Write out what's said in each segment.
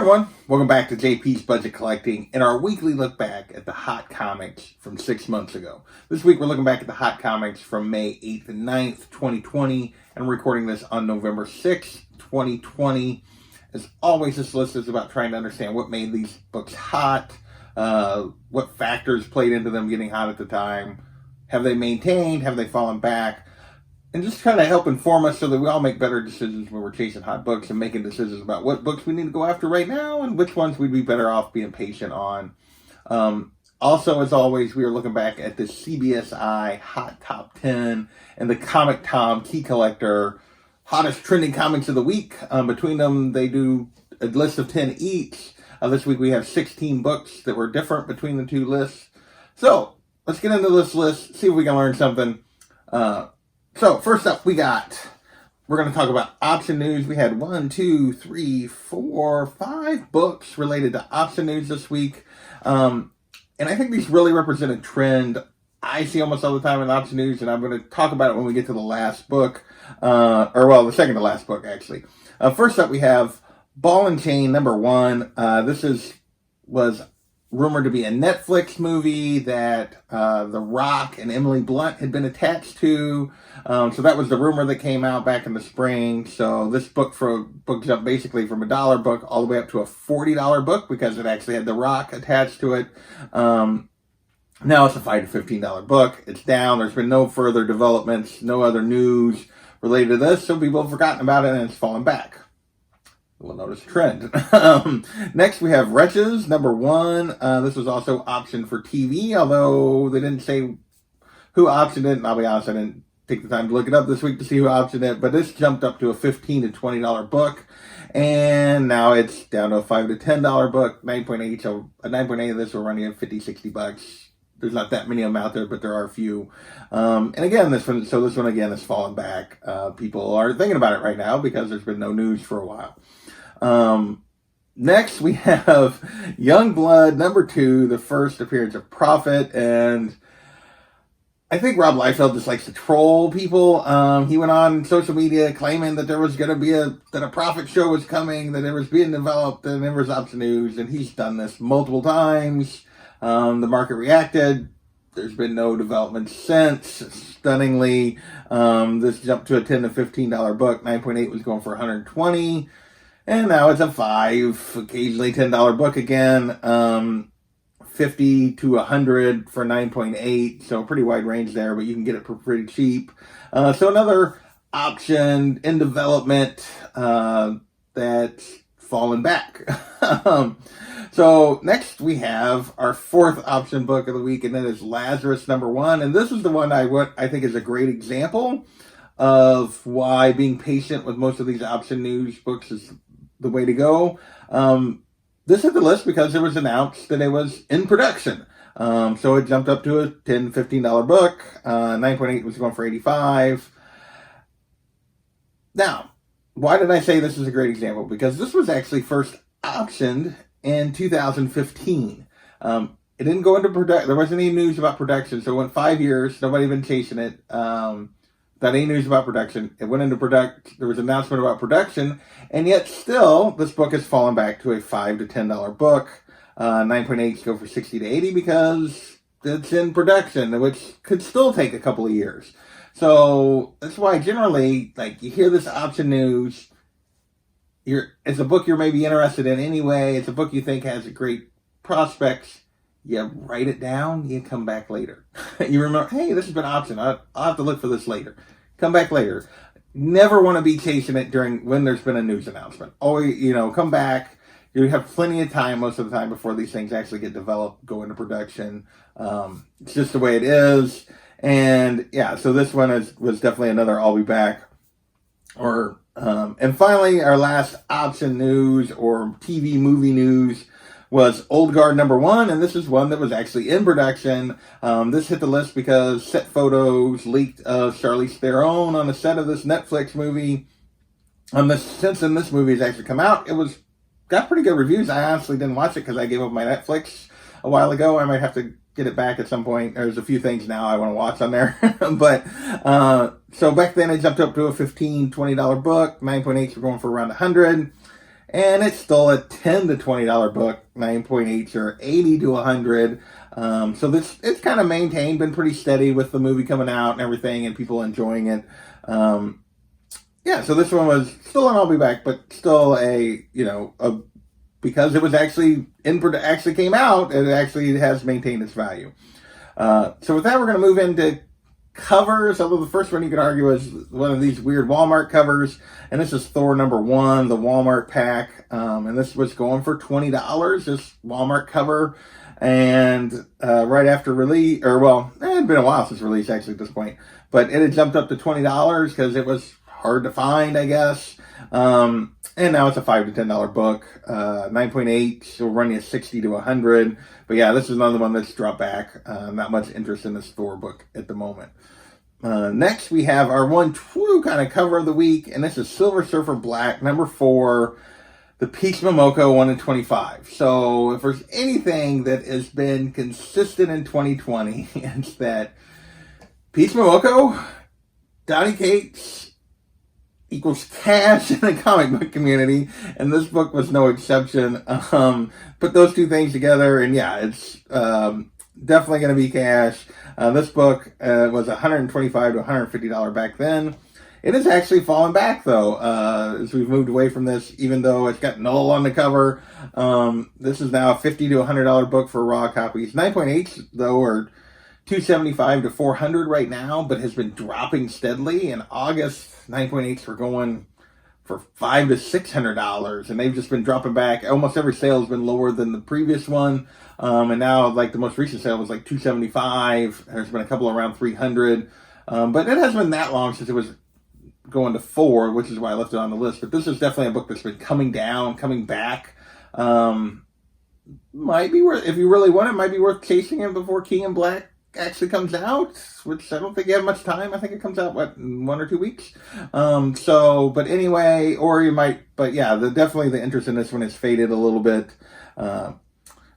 everyone, welcome back to JP's Budget Collecting and our weekly look back at the hot comics from 6 months ago. This week we're looking back at the hot comics from May 8th and 9th, 2020, and we're recording this on November 6th, 2020. As always, this list is about trying to understand what made these books hot, what factors played into them getting hot at the time, have they maintained, have they fallen back, and just trying to help inform us so that we all make better decisions when we're chasing hot books and making decisions about what books we need to go after right now and which ones we'd be better off being patient on. Also, as always, we are looking back at the CBSI Hot Top 10 and the Comic Tom Key Collector Hottest Trending Comics of the Week. Between them, they do a list of 10 each. This week we have 16 books that were different between the two lists. So, let's get into this list, see if we can learn something. So, first up, we're going to talk about option news. We had 5 books related to option news this week. And I think these really represent a trend I see almost all the time in option news, and I'm going to talk about it when we get to the last book, the second to last book, actually. First up, we have Ball and Chain #1. This was rumored to be a Netflix movie that The Rock and Emily Blunt had been attached to. So that was the rumor that came out back in the spring. So this book jumped basically from a $1 book all the way up to a $40 book because it actually had The Rock attached to it. Now it's a $5 to $15 book. It's down. There's been no further developments, no other news related to this. So people have forgotten about it and it's fallen back. We'll notice a trend. Next, we have Wretches #1. This was also optioned for TV, although they didn't say who optioned it. And I'll be honest, I didn't take the time to look it up this week to see who optioned it. But this jumped up to a $15 to $20 book. And now it's down to a $5 to $10 book, 9.8. So a 9.8 of this will run you $50-$60. There's not that many of them out there, but there are a few. And again, this one again is falling back. People are thinking about it right now because there's been no news for a while. Next we have Youngblood #2, the first appearance of Prophet, and I think Rob Liefeld just likes to troll people. He went on social media claiming that there was going to be a Prophet show was coming, that it was being developed, and there was option news, and he's done this multiple times. The market reacted. There's been no development since. Stunningly, this jumped to a $10 to $15 book. 9.8 was going for $120. And now it's a $5, occasionally $10 book again. $50 to $100 for 9.8. So pretty wide range there, but you can get it for pretty cheap. So another option in development that's fallen back. So next we have our fourth option book of the week, and that is Lazarus #1. And this is the one I think is a great example of why being patient with most of these option news books is the way to go. This hit the list because it was announced that it was in production. So it jumped up to a $10, $15 book. 9.8 was going for $85. Now, why did I say this is a great example? Because this was actually first optioned in 2015. It didn't go into production. There wasn't any news about production. So it went 5 years. Nobody had been chasing it. Without any news about production. It went into production. There was an announcement about production. And yet still, this book has fallen back to a $5 to $10 book. 9.8 go for $60 to $80 because it's in production, which could still take a couple of years. So that's why generally, you hear this option news, it's a book you're maybe interested in anyway. It's a book you think has a great prospects. You write it down, you come back later. You remember, hey, this has been optioned. I'll have to look for this later. Come back later. Never want to be chasing it when there's been a news announcement. Always, come back. You have plenty of time most of the time before these things actually get developed, go into production. It's just the way it is. And yeah, so this one was definitely another I'll be back. And finally, our last option news or TV movie news was Old Guard #1, and this is one that was actually in production. This hit the list because set photos leaked of Charlize Theron on the set of this Netflix movie. Since this movie has actually come out, it got pretty good reviews. I honestly didn't watch it because I gave up my Netflix a while ago. I might have to get it back at some point. There's a few things now I want to watch on there. But so back then it jumped up to a $15, $20 book. 9.8s were going for around $100. and it's still a $10 to $20 book. 9.8s are 80 to 100. So it's kind of maintained, been pretty steady with the movie coming out and everything, and people enjoying it. Yeah, so this one was still an I'll Be Back, but still because it was actually actually came out, it actually has maintained its value. So with that, we're going to move into covers. Although the first one you could argue is one of these weird Walmart covers, and this is Thor #1, the Walmart pack, and this was going for $20. This Walmart cover, and right after release, it had been a while since release actually at this point, but it had jumped up to $20 because it was hard to find, I guess. And now it's a $5 to $10 book. 9.8 will run you 60 to 100. But yeah, this is another one that's dropped back. Not much interest in this Thor book at the moment. Next, we have our one true kind of cover of the week, and this is Silver Surfer Black, #4, the Peach Momoko 1 in 25. So if there's anything that has been consistent in 2020, it's that Peach Momoko, Donny Cates, equals cash in the comic book community, and this book was no exception. Put those two things together, and yeah, it's definitely going to be cash. This book was $125 to $150 back then. It has actually fallen back, though, as we've moved away from this, even though it's got Null on the cover. This is now a $50 to $100 book for raw copies. 9.8s, though, are $275 to $400 right now, but has been dropping steadily. In August, 9.8s were going for $500 to $600, and they've just been dropping back. Almost every sale has been lower than the previous one, and now, like, the most recent sale was like $275. There's been a couple around $300, but it hasn't been that long since it was going to $400, which is why I left it on the list. But this is definitely a book that's been coming down, coming back. Might be worth, if you really want it, might be worth chasing it before King in Black actually comes out, which I don't think you have much time. I think it comes out, in 1 or 2 weeks? But anyway, or you might, but yeah, definitely the interest in this one has faded a little bit.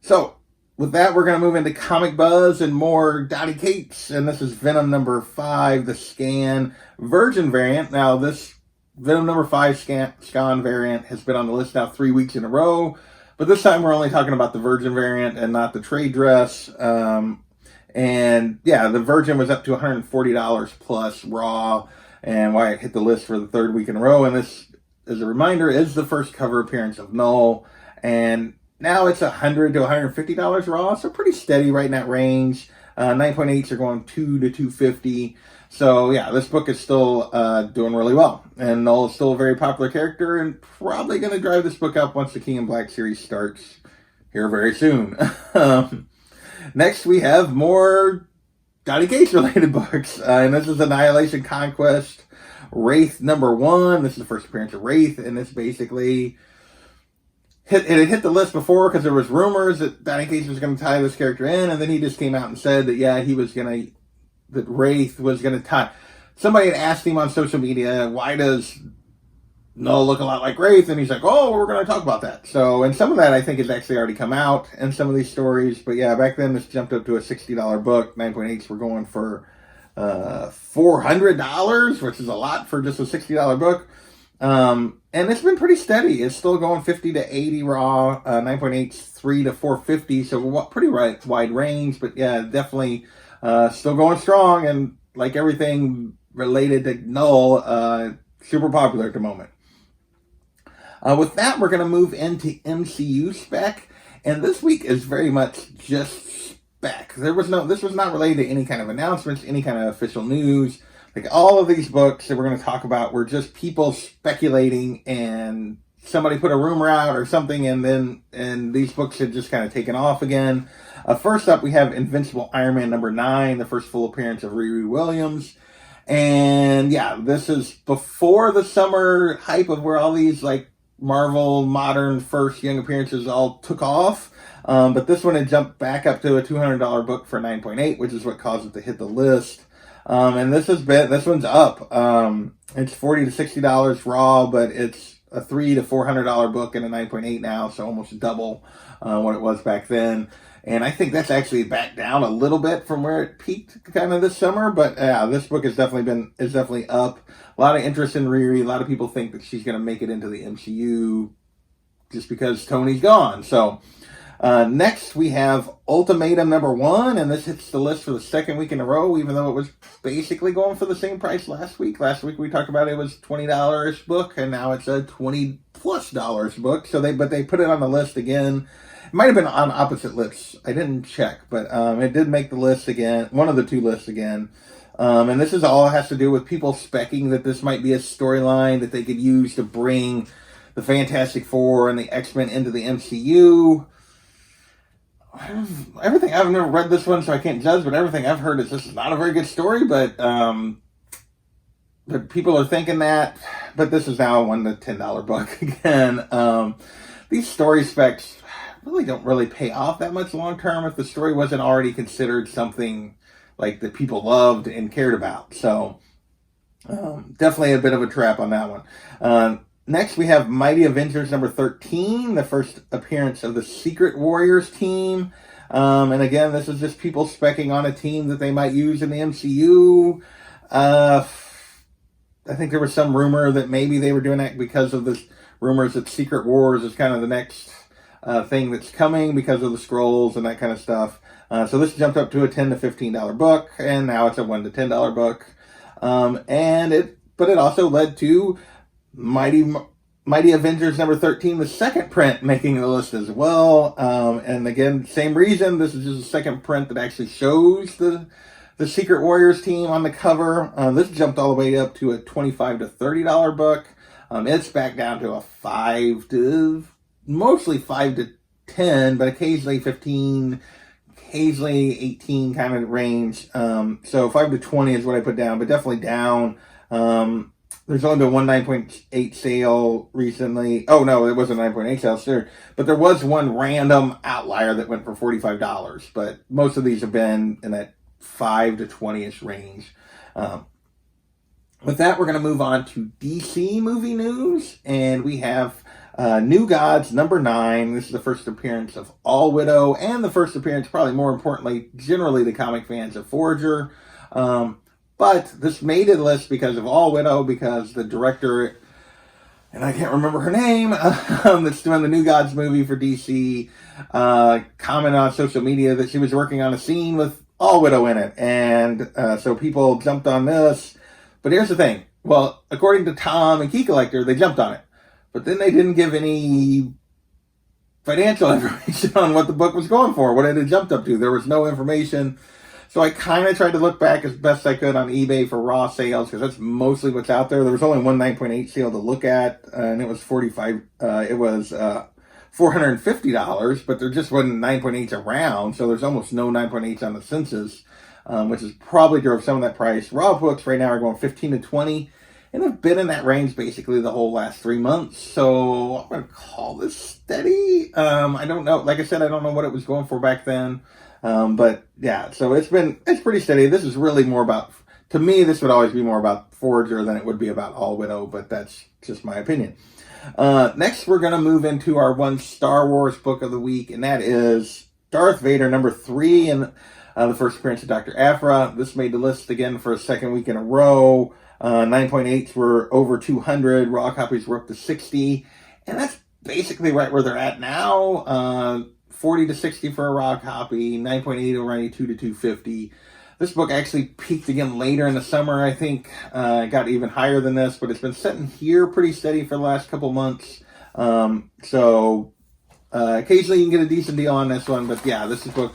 So with that, we're going to move into Comic Buzz and more Donny Cates, and this is Venom #5, the Scan Virgin variant. Now, this Venom #5 Scan variant has been on the list now 3 weeks in a row, but this time we're only talking about the Virgin variant and not the trade dress. And yeah, the Virgin was up to $140 plus raw, and why it hit the list for the 3rd week in a row. And this, as a reminder, is the first cover appearance of Null, and now it's $100 to $150 raw, so pretty steady right in that range. 9.8s are going $200 to $250. So yeah, this book is still doing really well, and Null is still a very popular character, and probably going to drive this book up once the King in Black series starts here very soon. Next, we have more Donny Cates related books, and this is Annihilation Conquest, Wraith #1. This is the first appearance of Wraith, and it's basically it had hit the list before because there was rumors that Donny Cates was going to tie this character in, and then he just came out and said that that Wraith was going to tie. Somebody had asked him on social media, why does Null look a lot like Wraith? And he's like, oh, we're going to talk about that. So, and some of that I think has actually already come out in some of these stories. But yeah, back then this jumped up to a $60 book. 9.8s were going for $400, which is a lot for just a $60 book. And it's been pretty steady. It's still going 50 to 80 raw. 9.8s, 3 to 450. So pretty wide range. But yeah, definitely still going strong. And like everything related to Null, super popular at the moment. With that, we're going to move into MCU spec, and this week is very much just spec. This was not related to any kind of announcements, any kind of official news. Like all of these books that we're going to talk about were just people speculating, and somebody put a rumor out or something, and these books had just kind of taken off again. First up, we have Invincible Iron Man #9, the first full appearance of Riri Williams. And yeah, this is before the summer hype of where all these like Marvel modern first young appearances all took off. But this one had jumped back up to a $200 book for 9.8, which is what caused it to hit the list. And this one's up. It's $40 to $60 raw, but it's a $300 to $400 book and a 9.8 now, so almost double what it was back then. And I think that's actually back down a little bit from where it peaked kind of this summer. But this book is definitely up. A lot of interest in Riri. A lot of people think that she's going to make it into the MCU just because Tony's gone. So next we have Ultimatum #1, and this hits the list for the second week in a row, even though it was basically going for the same price last week. Last week we talked about it was $20 book, and now it's a $20+ book. So they put it on the list again. It might have been on opposite lists. I didn't check, but it did make the list again, one of the two lists again. And this is all has to do with people specking that this might be a storyline that they could use to bring the Fantastic Four and the X-Men into the MCU. Everything, I've never read this one, so I can't judge, but everything I've heard is this is not a very good story, but people are thinking that, but this is now a $1 to $10 book again. These story specs really don't really pay off that much long term if the story wasn't already considered something like that people loved and cared about. So definitely a bit of a trap on that one. Next, we have Mighty Avengers #13, the first appearance of the Secret Warriors team. And again, this is just people specking on a team that they might use in the MCU. I think there was some rumor that maybe they were doing that because of the rumors that Secret Wars is kind of the next thing that's coming because of the Skrulls and that kind of stuff. So this jumped up to a $10 to $15 book, and now it's a $1 to $10 book. But it also led to Mighty Avengers #13, the second print, making the list as well. And again, same reason. This is just a second print that actually shows the Secret Warriors team on the cover. This jumped all the way up to a $25 to $30 book. It's back down to a mostly 5 to 10, but occasionally 15, occasionally 18 kind of range. So 5 to 20 is what I put down, but definitely down. There's only been one 9.8 sale recently. Oh, no, it wasn't a 9.8 sale, sure. But there was one random outlier that went for $45. But most of these have been in that 5 to 20-ish range. With that, we're going to move on to DC movie news. And we have New Gods #9. This is the first appearance of All Widow. And the first appearance, probably more importantly, generally the comic fans of Forager. But this made a list because of All Widow, because the director, and I can't remember her name, that's doing the New Gods movie for DC, commented on social media that she was working on a scene with All Widow in it. And so people jumped on this. But here's the thing. Well, according to Tom and Key Collector, they jumped on it. But then they didn't give any financial information on what the book was going for, what it had jumped up to. There was no information. So I kind of tried to look back as best I could on eBay for raw sales, because that's mostly what's out there. There was only one 9.8 sale to look at, and it was $450, but there just wasn't 9.8s around, so there's almost no 9.8s on the census, which is probably drove some of that price. Raw books right now are going 15 to 20, and have been in that range basically the whole last 3 months. So I'm going to call this steady. I don't know. Like I said, I don't know what it was going for back then. But yeah, so it's pretty steady. This is really more about, to me, this would always be more about Forager than it would be about All Widow, but that's just my opinion. Next, we're going to move into our one Star Wars book of the week, and that is Darth Vader #3, and the first appearance of Dr. Aphra. This made the list again for a second week in a row. 9.8s were over 200. Raw copies were up to 60. And that's basically right where they're at now. 40 to 60 for a raw copy. 9.8 over 92 to 250. This book actually peaked again later in the summer, I think. It got even higher than this, but it's been sitting here pretty steady for the last couple months. Occasionally you can get a decent deal on this one, but yeah, this is book.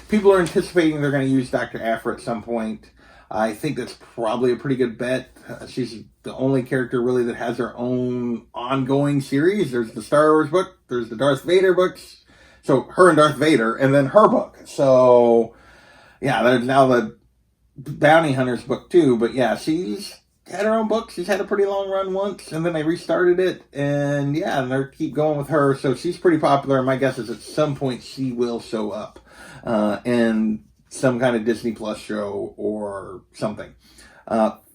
People are anticipating they're going to use Dr. Aphra at some point. I think that's probably a pretty good bet. She's the only character really that has her own ongoing series. There's the Star Wars book, there's the Darth Vader books. So her and Darth Vader, and then her book. So yeah, there's now the Bounty Hunters book too. But yeah, she's had her own book. She's had a pretty long run once, and then they restarted it. And yeah, and they keep going with her. So she's pretty popular. My guess is at some point she will show up in some kind of Disney Plus show or something.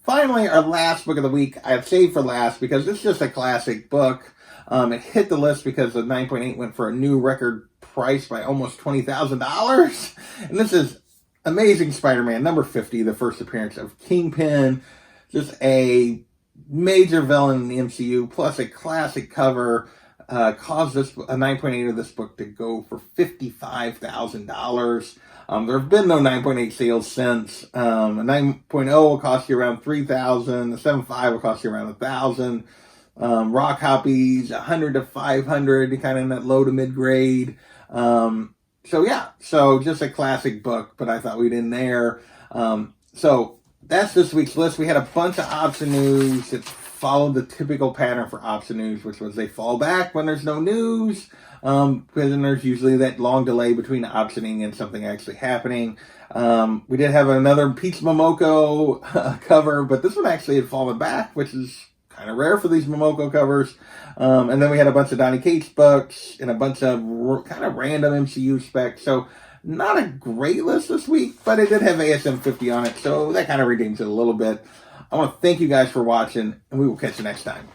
Finally, our last book of the week, I've saved for last because it's just a classic book. It hit the list because the 9.8 went for a new record price by almost $20,000. And this is Amazing Spider-Man #50, the first appearance of Kingpin. Just a major villain in the MCU, plus a classic cover. caused a 9.8 of this book to go for $55,000. There have been no 9.8 sales since. A 9.0 will cost you around $3,000. The 7.5 will cost you around $1,000. Raw copies, 100 to 500, kind of in that low to mid grade. So just a classic book, but I thought we'd end there. So that's this week's list. We had a bunch of option news that followed the typical pattern for option news, which was they fall back when there's no news, because then there's usually that long delay between optioning and something actually happening. We did have another Peach Momoko cover, but this one actually had fallen back, which is kind of rare for these Momoko covers. And then we had a bunch of Donny Cates books and a bunch of kind of random MCU specs. So not a great list this week, but it did have ASM 50 on it, so that kind of redeems it a little bit. I want to thank you guys for watching, and we will catch you next time.